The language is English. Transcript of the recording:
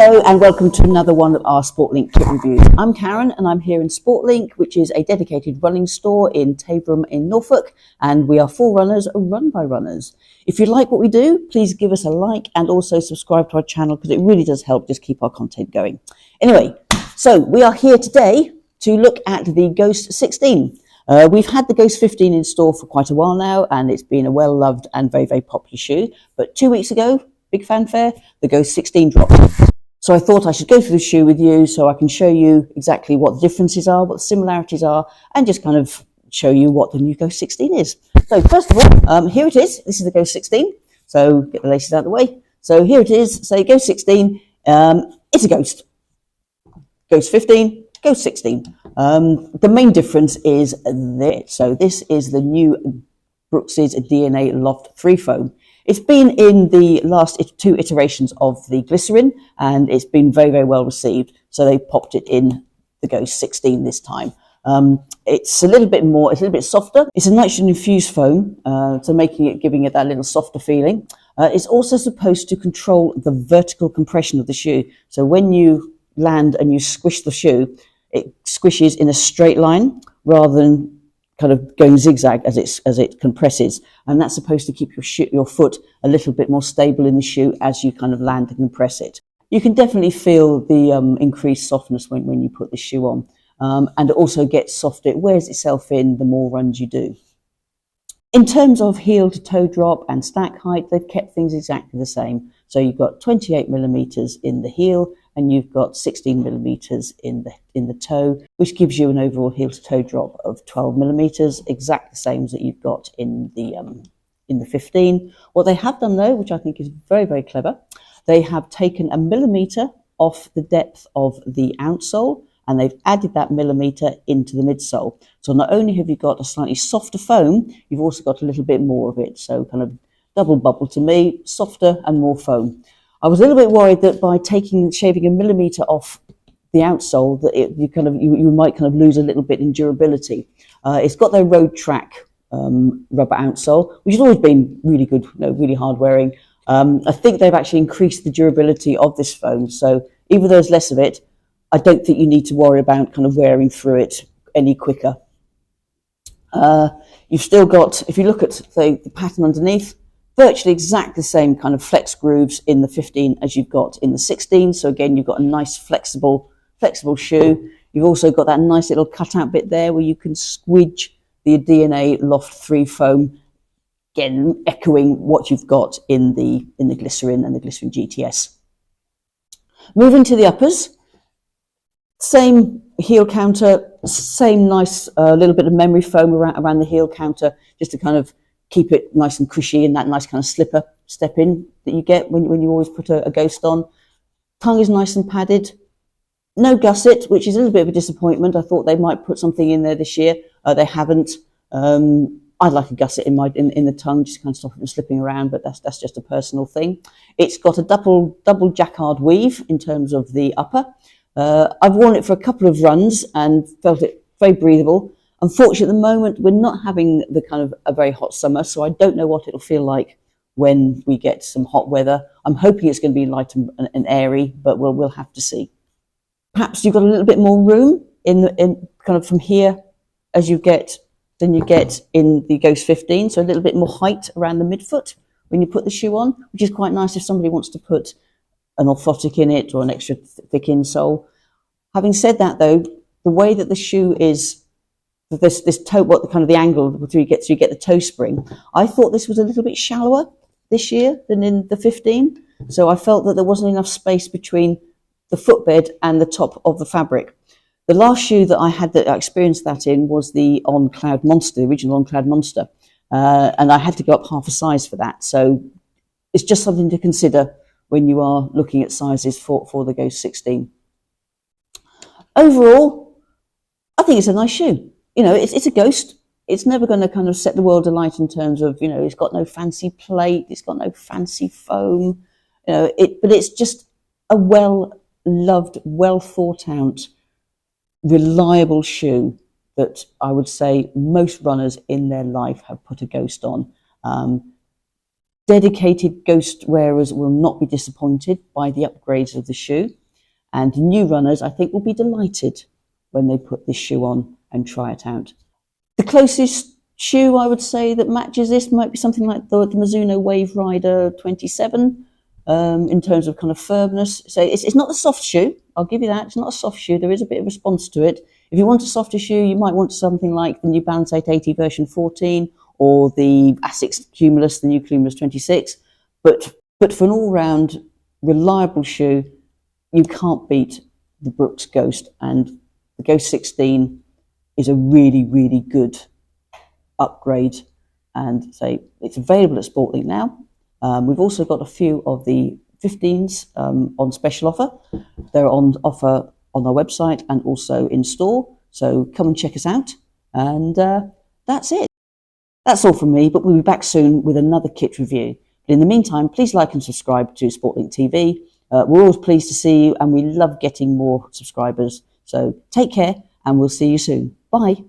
Hello and welcome to another one of our SportLink kit reviews. I'm Karen and I'm here in SportLink, which is a dedicated running store in Taberham in Norfolk, and we are for runners, run by runners. If you like what we do, please give us a like and also subscribe to our channel because it really does help just keep our content going. Anyway, so we are here today to look at the Ghost 16. We've had the Ghost 15 in store for quite a while now, and it's been a well-loved and very, very popular shoe. But 2 weeks ago, big fanfare, the Ghost 16 dropped. So I thought I should go through the shoe with you so I can show you exactly what the differences are, what the similarities are, and just kind of show you what the new Ghost 16 is. So first of all, here it is. This is the Ghost 16. So get the laces out of the way. So here it is. So Ghost 16, it's a Ghost. Ghost 15, Ghost 16. The main difference is this. So this is the new Brooks's DNA Loft 3 foam. It's been in the last 2 iterations of the glycerin, and it's been very, very well received. So they popped it in the Ghost 16 this time. It's a little bit more, it's a little bit softer. It's a nitrogen infused foam, so giving it that little softer feeling. It's also supposed to control the vertical compression of the shoe. So when you land and you squish the shoe, it squishes in a straight line rather than kind of going zigzag as it compresses, and that's supposed to keep your foot a little bit more stable in the shoe as you kind of land and compress it. You can definitely feel the increased softness when you put the shoe on, and it also gets softer. It wears itself in the more runs you do. In terms of heel to toe drop and stack height, they've kept things exactly the same. So you've got 28 millimeters in the heel, and you've got 16 millimeters in the toe, which gives you an overall heel to toe drop of 12 millimeters, exactly the same as that you've got in the 15. What they have done though, which I think is very, very clever, they have taken a millimeter off the depth of the outsole, and they've added that millimeter into the midsole. So not only have you got a slightly softer foam, you've also got a little bit more of it. So kind of double bubble to me, softer and more foam. I was a little bit worried that by shaving a millimeter off the outsole, that you might kind of lose a little bit in durability. It's got their Road Track rubber outsole, which has always been really good, really hard wearing. I think they've actually increased the durability of this foam. So even though there's less of it, I don't think you need to worry about kind of wearing through it any quicker. You've still got, if you look at the pattern underneath, virtually exactly the same kind of flex grooves in the 15 as you've got in the 16. So again, you've got a nice flexible shoe. You've also got that nice little cutout bit there where you can squidge the DNA Loft 3 foam, again echoing what you've got in the glycerin and the glycerin GTS. Moving to the uppers, same heel counter, same nice little bit of memory foam around the heel counter, just to kind of keep it nice and cushy and that nice kind of slipper step in that you get when you always put a Ghost on. Tongue is nice and padded. No gusset, which is a little bit of a disappointment. I thought they might put something in there this year. They haven't. I'd like a gusset in the tongue, just kind of stop it from slipping around, but that's just a personal thing. It's got a double jacquard weave in terms of the upper. I've worn it for a couple of runs and felt it very breathable. Unfortunately, at the moment, we're not having the kind of a very hot summer, so I don't know what it'll feel like when we get some hot weather. I'm hoping it's going to be light and airy, but we'll have to see. Perhaps you've got a little bit more room in kind of from here as you get than you get in the Ghost 15, so a little bit more height around the midfoot when you put the shoe on, which is quite nice if somebody wants to put an orthotic in it or an extra thick insole. Having said that, though, the way that the shoe is, this toe, what the kind of the angle you get the toe spring, I thought this was a little bit shallower this year than in the 15. So I felt that there wasn't enough space between the footbed and the top of the fabric. The last shoe that I experienced that in was the On Cloud Monster, the original On Cloud Monster. And I had to go up half a size for that. So it's just something to consider when you are looking at sizes for the Ghost 16. Overall, I think it's a nice shoe. It's a Ghost. It's never going to kind of set the world alight in terms of, it's got no fancy plate, it's got no fancy foam, but it's just a well-loved, well-thought-out, reliable shoe that I would say most runners in their life have put a Ghost on. Dedicated Ghost wearers will not be disappointed by the upgrades of the shoe, and new runners, I think, will be delighted when they put this shoe on and try it out. The closest shoe I would say that matches this might be something like the Mizuno Wave Rider 27 in terms of kind of firmness. So it's not a soft shoe, I'll give you that. It's not a soft shoe. There is a bit of response to it. If you want a softer shoe, you might want something like the New Balance 880 version 14 or the Asics Cumulus, the new Cumulus 26. But for an all-round reliable shoe, you can't beat the Brooks Ghost, and the Ghost 16 is a really, really good upgrade, and say it's available at Sportlink now. We've also got a few of the 15s on special offer. They're on offer on our website and also in store, so come and check us out. And that's it. That's all from me, but we'll be back soon with another kit review. But in the meantime, please like and subscribe to Sportlink TV. We're always pleased to see you, and we love getting more subscribers. So take care, and we'll see you soon. Bye.